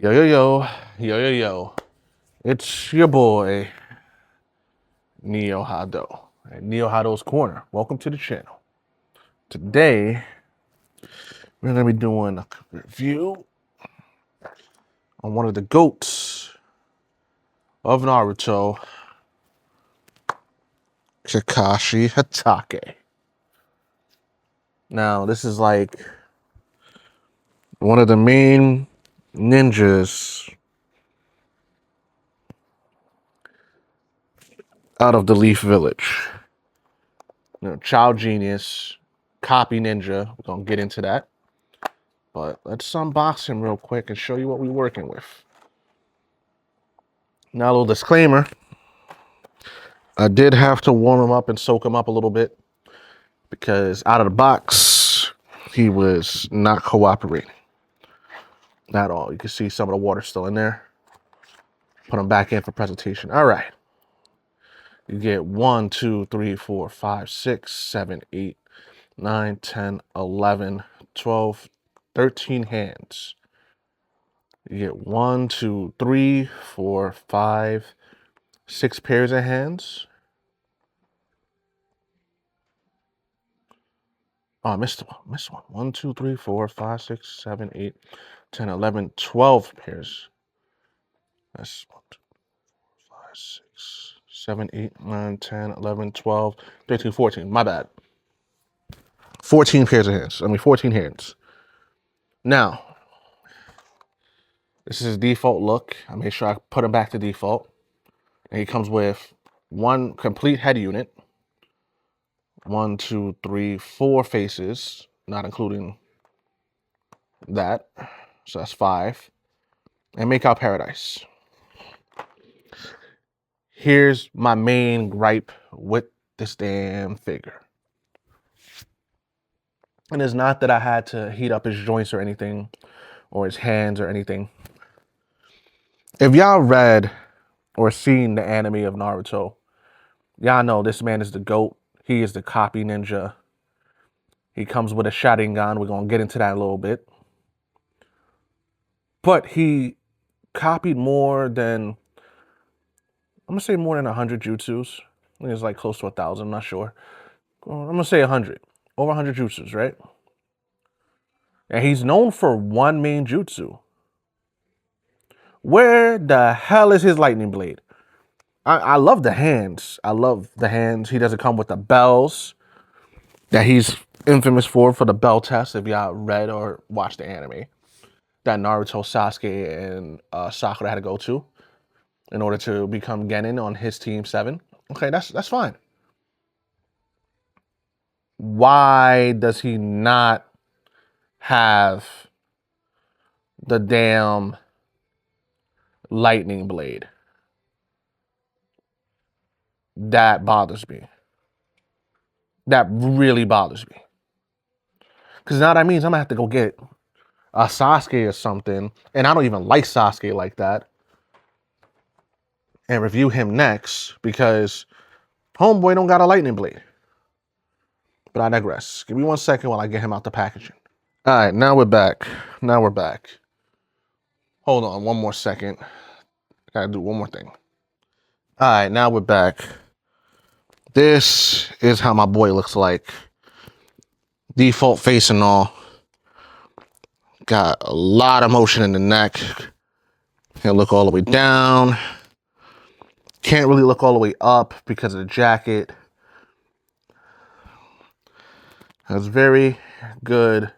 Yo, yo, yo, yo, yo, yo. It's your boy, Neohadou, at Neohadou's Corner. Welcome to the channel. Today, we're going to be doing a review on one of the GOATs of Naruto, Kakashi Hatake. Now, this is like one of the main ninjas out of the Leaf Village. Child genius, copy ninja. We're going to get into that. But let's unbox him real quick and show you what we're working with. Now, a little disclaimer. I did have to warm him up and soak him up a little bit because out of the box, he was not cooperating at all. You can see some of the water still in there. Put him back in for presentation. All right. You get 1, 2, 3, 4, 5, 6, 7, 8, 9, 10, 11, 12, 13 hands. You get 1, 2, 3, 4, 5, 6 pairs of hands. Oh, I missed one. 1, 2, 3, 4, 5, 6, 7, 8, 10, 11, 12 pairs. That's 1, 2, 5, 6, 7, 8, 9, 10, 11, 12, 13, 14. My bad. 14 pairs of hands. 14 hands. Now, this is his default look. I made sure I put him back to default. And he comes with one complete head unit. 1, 2, 3, 4 faces, not including that. So that's 5. And Make Out Paradise. Here's my main gripe with this damn figure. And it's not that I had to heat up his joints or anything, or his hands or anything. If y'all read or seen the anime of Naruto, y'all know this man is the GOAT. He is the copy ninja. He comes with a Sharingan. We're going to get into that in a little bit. But he copied more than, I'm going to say more than 100 jutsus. I think it's like close to 1,000, I'm not sure. I'm going to say 100. Over 100 jutsus, right? And he's known for one main jutsu. Where the hell is his lightning blade? I love the hands. I love the hands. He doesn't come with the bells that he's infamous for the bell test, if y'all read or watched the anime. That Naruto, Sasuke, and Sakura had to go to in order to become Genin on his team 7. Okay, that's fine. Why does he not have the damn lightning blade? That bothers me. That really bothers me. Because now that means I'm going to have to go get a Sasuke or something, and I don't even like Sasuke like that, and review him next because homeboy don't got a lightning blade. But I digress. Give me 1 second while I get him out the packaging. All right, now we're back. Hold on 1 more second. Gotta do one more thing. All right, now we're back. This is how my boy looks like. Default face and all. Got a lot of motion in the neck. Can't look all the way down. Can't really look all the way up because of the jacket. Has very good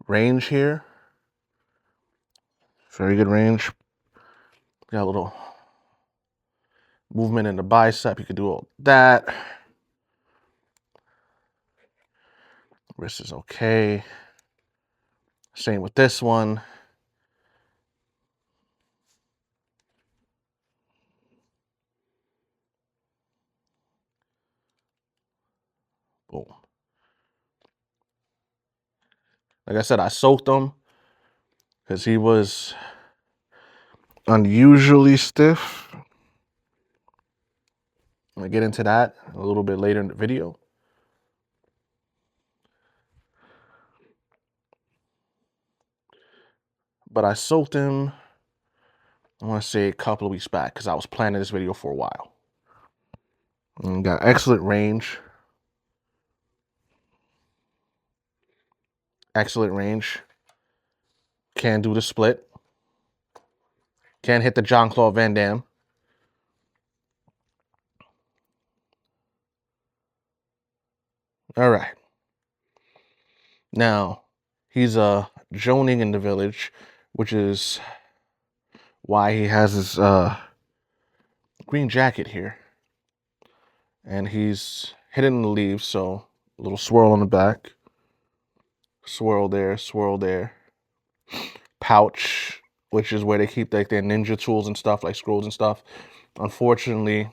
range here. Very good range. Got a little movement in the bicep. You could do all that. Wrist is okay. Same with this one. Boom. Like I said, I soaked him because he was unusually stiff. I'm going to get into that a little bit later in the video. but I soaked him, I want to say a couple of weeks back because I was planning this video for a while. And got excellent range. Excellent range. Can do the split. Can hit the John Claude Van Damme. All right. Now, he's joning in the village, which is why he has his green jacket here. And he's hidden in the leaves, so a little swirl on the back. Swirl there, swirl there. Pouch, which is where they keep like their ninja tools and stuff, like scrolls and stuff. Unfortunately,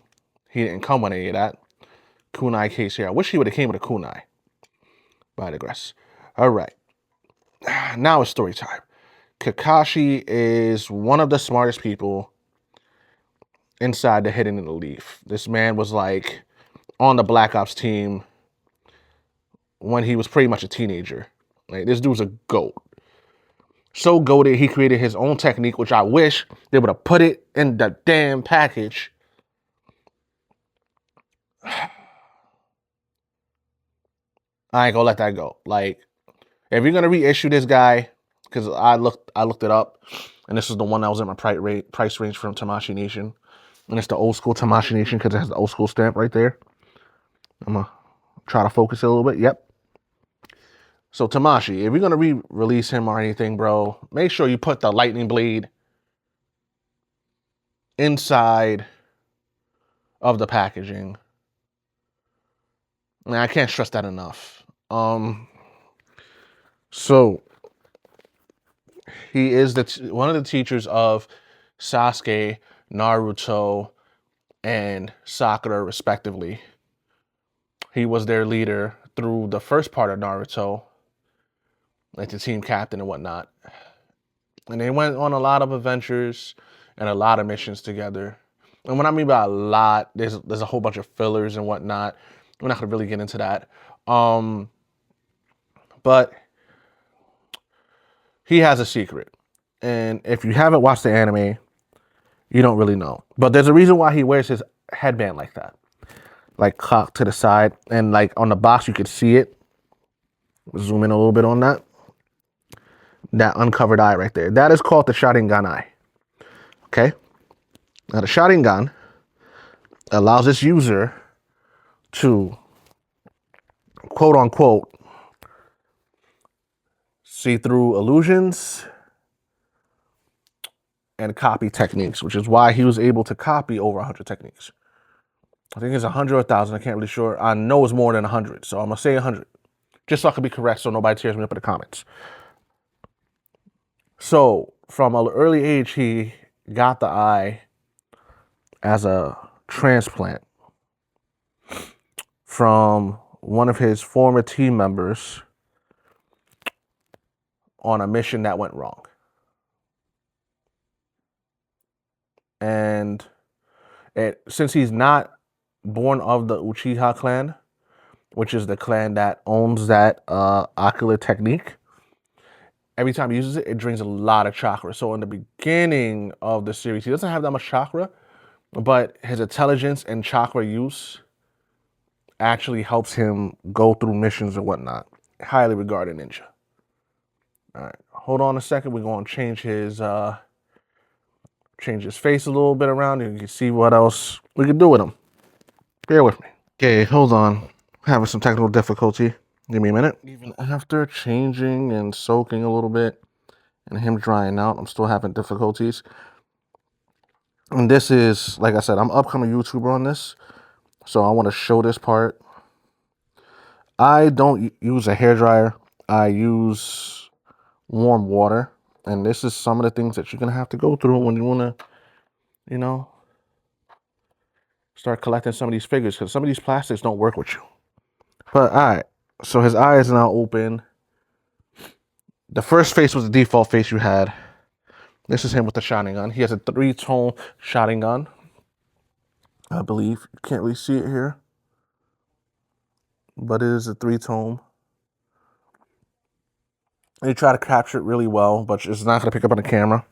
he didn't come with any of that. Kunai case here. I wish he would have came with a kunai. But I digress. All right. Now it's story time. Kakashi is one of the smartest people inside the Hidden in the Leaf. This man was like on the Black Ops team when he was pretty much a teenager. Like, this dude's a GOAT. So goated, he created his own technique, which I wish they would have put it in the damn package. I ain't gonna let that go. Like, if you're gonna reissue this guy, because I looked it up, and this is the one that was in my price range from Tamashii Nation, and it's the old school Tamashii Nation because it has the old school stamp right there. I'm gonna try to focus it a little bit. Yep. So Tamashii, if you're gonna re-release him or anything, bro, make sure you put the lightning blade inside of the packaging. And I can't stress that enough. So he is one of the teachers of Sasuke, Naruto, and Sakura, respectively. He was their leader through the first part of Naruto, like the team captain and whatnot. And they went on a lot of adventures and a lot of missions together. And what I mean by a lot, there's a whole bunch of fillers and whatnot. We're not gonna really get into that. But he has a secret. And if you haven't watched the anime, you don't really know. But there's a reason why he wears his headband like that. Like cocked to the side. And like on the box, you could see it. Zoom in a little bit on that. That uncovered eye right there. That is called the Sharingan eye. Okay? Now the Sharingan allows its user to, quote unquote, see through illusions and copy techniques, which is why he was able to copy over 100 techniques. I think it's 100 or 1,000. I can't really sure. I know it's more than 100, so I'm going to say 100. Just so I can be correct so nobody tears me up in the comments. So from an early age, he got the eye as a transplant from one of his former team members on a mission that went wrong. And since he's not born of the Uchiha clan, which is the clan that owns that ocular technique, every time he uses it, it drains a lot of chakra. So in the beginning of the series, he doesn't have that much chakra, but his intelligence and chakra use actually helps him go through missions and whatnot. Highly regarded ninja. All right, hold on a second. We're going to change his face a little bit around, and you can see what else we can do with him. Bear with me. Okay, hold on. Having some technical difficulty. Give me a minute. Even after changing and soaking a little bit and him drying out, I'm still having difficulties. And this is, like I said, I'm an upcoming YouTuber on this, so I want to show this part. I don't use a hairdryer. I use warm water. And this is some of the things that you're going to have to go through when you want to, you know, start collecting some of these figures, because some of these plastics don't work with you. But, all right. So his eye is now open. The first face was the default face you had. This is him with the Sharingan. He has a 3-tone Sharingan, I believe. You can't really see it here, but it is a 3-tone. They try to capture it really well, but it's not going to pick up on the camera.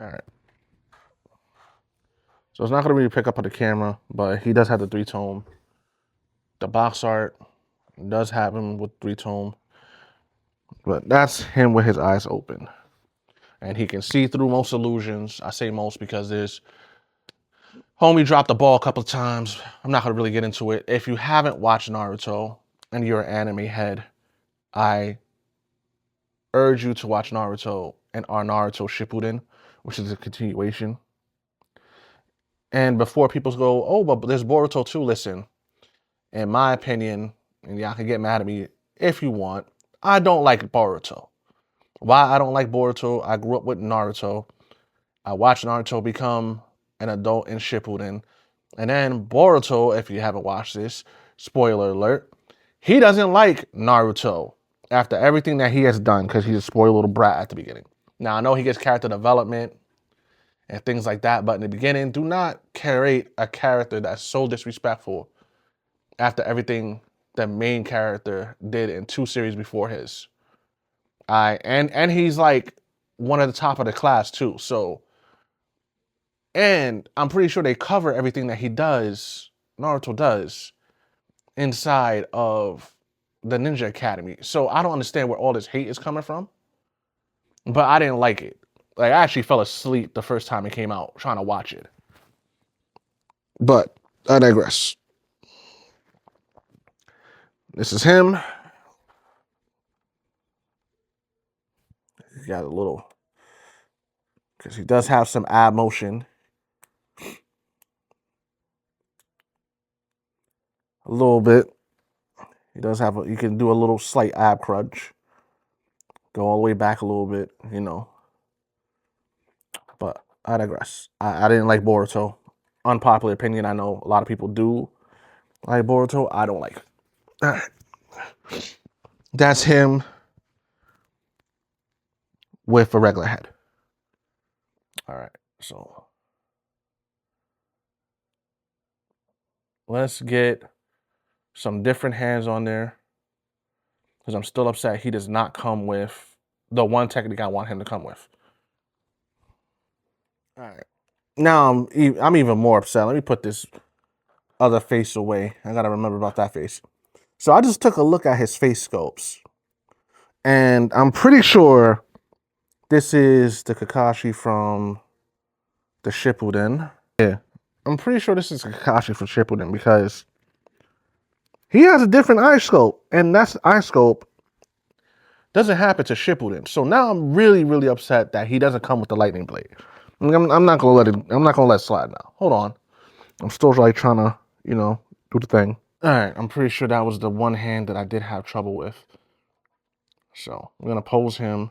All right. So it's not going to really pick up on the camera, but he does have the 3-tone. The box art does have him with 3-tone, but that's him with his eyes open. And he can see through most illusions. I say most because there's homie dropped the ball a couple of times. I'm not going to really get into it. If you haven't watched Naruto and you're an anime head, I urge you to watch Naruto and our Naruto Shippuden, which is a continuation. And before people go, oh, but there's Boruto too, listen, in my opinion, and y'all can get mad at me if you want, I don't like Boruto. Why I don't like Boruto? I grew up with Naruto. I watched Naruto become an adult in Shippuden. And then Boruto, if you haven't watched this, spoiler alert, he doesn't like Naruto after everything that he has done because he's a spoiled little brat at the beginning. Now, I know he gets character development and things like that, but in the beginning, do not create a character that's so disrespectful after everything the main character did in 2 series before his. And he's like one of the top of the class too. So, and I'm pretty sure they cover everything that he does, Naruto does, inside of the Ninja Academy. So I don't understand where all this hate is coming from. But I didn't like it. Like, I actually fell asleep the first time it came out trying to watch it. But I digress. This is him. He got a little, because he does have some ab motion. A little bit. He does have, you can do a little slight ab crunch. Go all the way back a little bit, you know. But I digress. I didn't like Boruto. Unpopular opinion. I know a lot of people do like Boruto. I don't like it. All right. That's him with a regular head. All right. So let's get some different hands on there. Because I'm still upset he does not come with the one technique I want him to come with. All right. Now I'm even more upset. Let me put this other face away. I got to remember about that face. So I just took a look at his face sculpts. And I'm pretty sure this is the Kakashi from the Shippuden. Yeah. I'm pretty sure this is Kakashi from Shippuden because he has a different eye sculpt. And that's eye sculpt doesn't happen to Shippuden. So now I'm really, really upset that he doesn't come with the lightning blade. I'm not gonna let it. I'm not gonna let it slide now. Hold on. I'm still like trying to, do the thing. All right. I'm pretty sure that was the one hand that I did have trouble with. So I'm gonna pose him.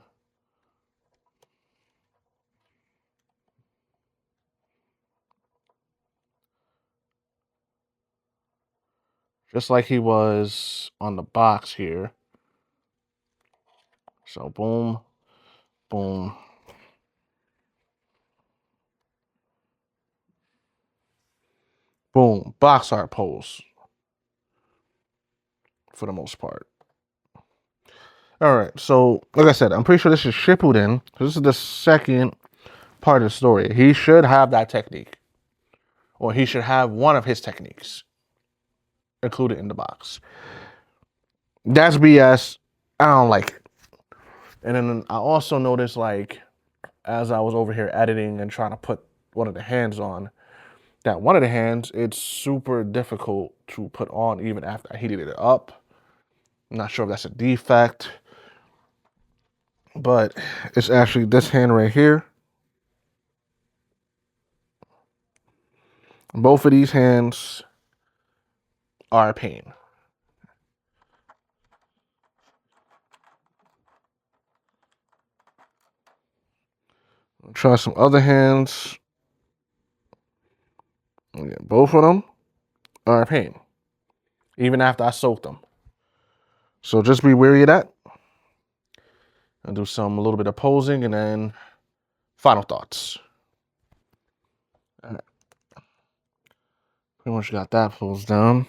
Just like he was on the box here. So boom, boom. Boom. Box art pose. For the most part. All right. So, like I said, I'm pretty sure this is Shippuden. This is the second part of the story. He should have that technique. Or he should have one of his techniques included in the box. That's BS. I don't like it. And then I also noticed, like, as I was over here editing and trying to put one of the hands on, that one of the hands, it's super difficult to put on even after I heated it up. I'm not sure if that's a defect, but it's actually this hand right here. Both of these hands are a pain. Try some other hands. Yeah, both of them are a pain, even after I soaked them. So just be wary of that. I'll do a little bit of posing and then final thoughts. All right. Pretty much got that posed down.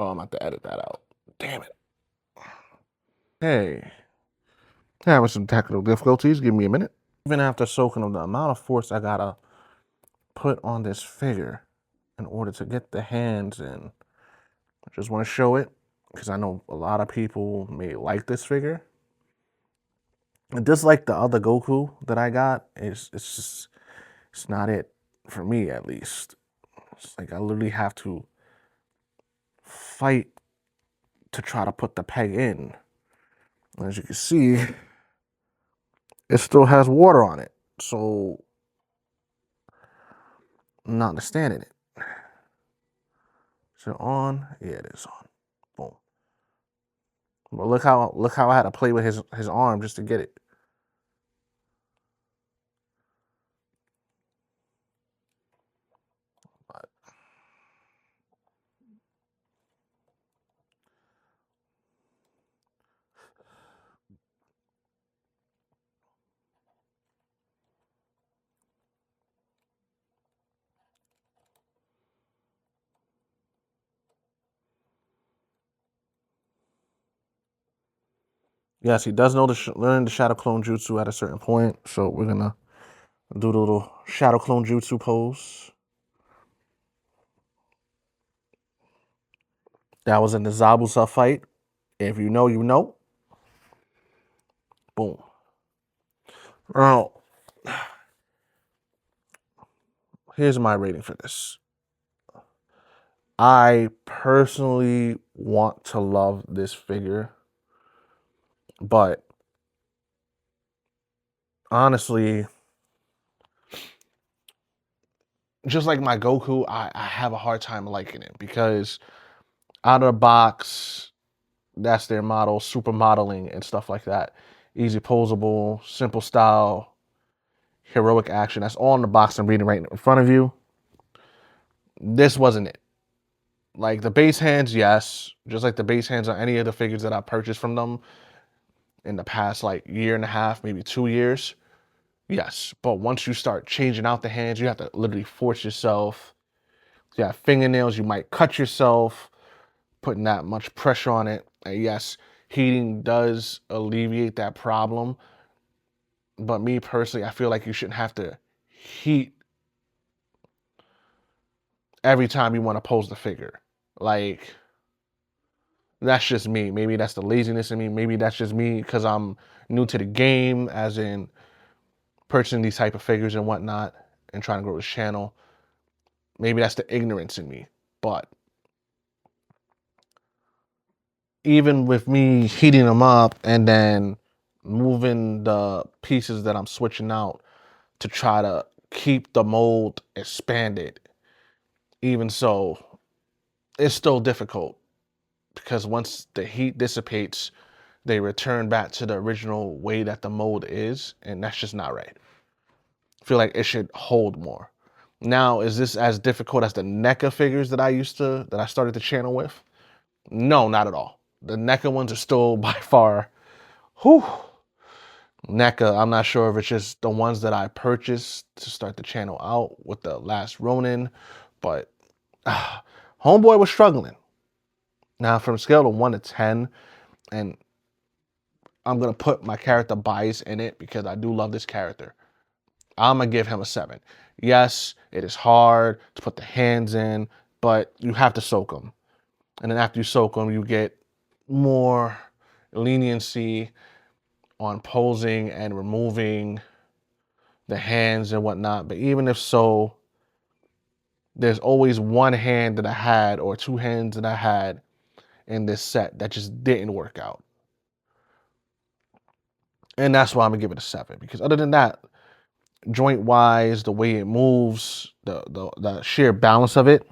Oh, I'm about to edit that out. Damn it. Hey, having some technical difficulties. Give me a minute. Even after soaking them, the amount of force I gotta put on this figure in order to get the hands in. I just want to show it because I know a lot of people may like this figure. And just like the other Goku that I got, it's not it for me at least. It's like I literally have to fight to try to put the peg in. As you can see, it still has water on it. So I'm not understanding it. Is it on? Yeah, it is on. Boom. But look how I had to play with his arm just to get it. But yes, he does know learn the shadow clone jutsu at a certain point. So we're gonna do the little shadow clone jutsu pose. That was in the Zabuza fight. If you know, you know. Boom. Now, here's my rating for this. I personally want to love this figure, but honestly, just like my Goku, I have a hard time liking it because out of the box, that's their model, super modeling and stuff like that. Easy posable, simple style, heroic action. That's all in the box I'm reading right in front of you. This wasn't it. Like the base hands, yes. Just like the base hands on any of the figures that I purchased from them in the past like year and a half, maybe 2 years. Yes. But once you start changing out the hands, you have to literally force yourself. You have fingernails, you might cut yourself, putting that much pressure on it. And yes, heating does alleviate that problem. But me personally, I feel like you shouldn't have to heat every time you want to pose the figure. Like, that's just me. Maybe that's the laziness in me. Maybe that's just me because I'm new to the game, as in purchasing these type of figures and whatnot and trying to grow this channel. Maybe that's the ignorance in me. But even with me heating them up and then moving the pieces that I'm switching out to try to keep the mold expanded, even so, it's still difficult because once the heat dissipates, they return back to the original way that the mold is, and that's just not right. I feel like it should hold more. Now, is this as difficult as the NECA figures that I started the channel with? No, not at all. The NECA ones are still by far, whew, NECA. I'm not sure if it's just the ones that I purchased to start the channel out with the last Ronin, but Homeboy was struggling. Now, from a scale of 1 to 10, and I'm going to put my character bias in it because I do love this character, I'm going to give him a 7. Yes, it is hard to put the hands in, but you have to soak them. And then after you soak them, you get more leniency on posing and removing the hands and whatnot. But even if so, there's always one hand that I had or two hands that I had in this set that just didn't work out. And that's why I'm gonna give it a 7. Because other than that, joint wise, the way it moves, the sheer balance of it,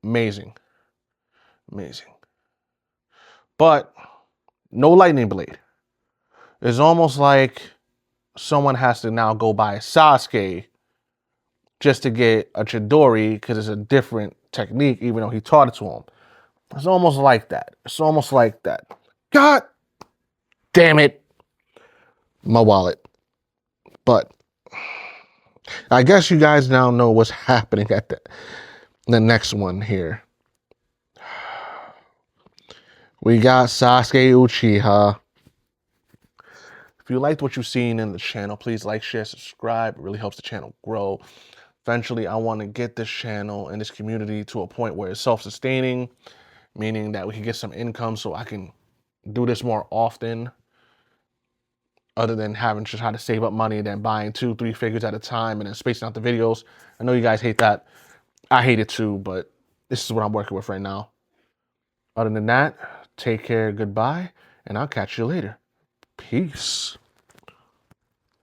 amazing. Amazing. But no lightning blade. It's almost like someone has to now go buy Sasuke just to get a Chidori because it's a different technique, even though he taught it to him. It's almost like that. It's almost like that. God damn it. My wallet. But I guess you guys now know what's happening at The next one here. We got Sasuke Uchiha. If you liked what you've seen in the channel, please like, share, subscribe. It really helps the channel grow. Eventually, I want to get this channel and this community to a point where it's self-sustaining, meaning that we can get some income so I can do this more often, other than having to try to save up money and then buying 2-3 figures at a time and then spacing out the videos. I know you guys hate that. I hate it too, but this is what I'm working with right now. Other than that, take care, goodbye, and I'll catch you later. Peace.